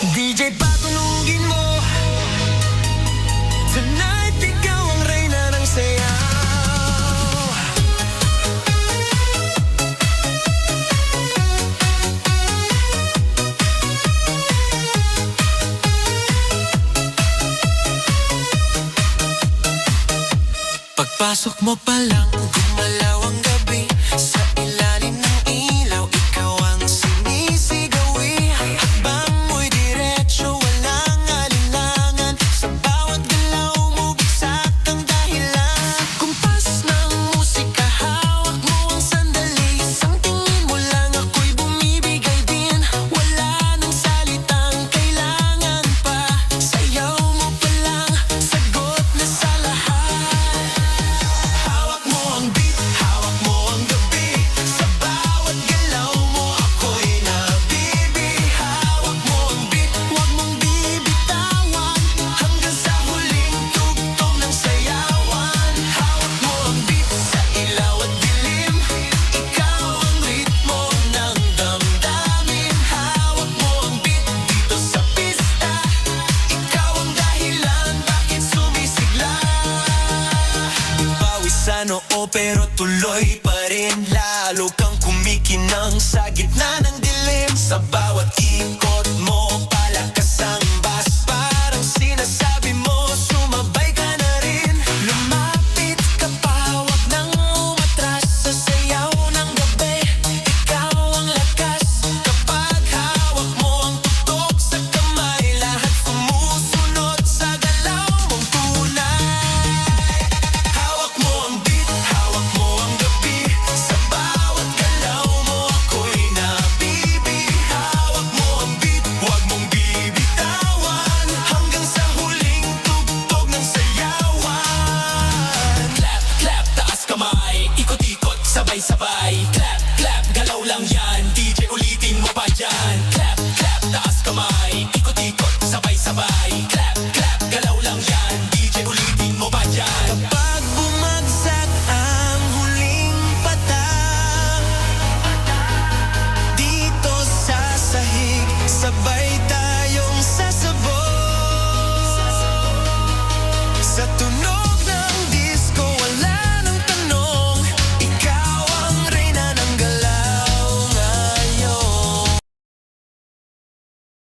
DJ patulugin mo. Tonight ikaw ang reyna ng sayaw. Pagpasok mo pa lang, gumalaw ang gabi. Sa ilalim ng ilaw, ikaw ang sinisigawi. Hakbang mo'y diretso, walang alinlangan. Sa bawat galaw mo, bigsak ang dahilan. Kumpas ng musika, hawak mo ang sandali. Isang tingin mo lang, ako'y bumibigay din. Wala nang salitang kailangan pa. Sayaw mo pa lang, sagot na sa lahat. Hawak mo ang beat, hawak mo ang gabi. Sa bawat galaw mo, ako'y nabibi. Hawak mo ang beat, huwag mong bibitawan. Hanggang sa huling tugtog ng sayawan. Hawak mo ang beat, sa ilaw at dilim. Ikaw ang ritmo ng damdamin. Hawak mo ang beat, dito sa pista. Ikaw ang dahilan, bakit sumisigla. Pawis sa noo pero tuloy pa rin. Lalo kang kumikinang sa gitna ng dilim. Sa bawat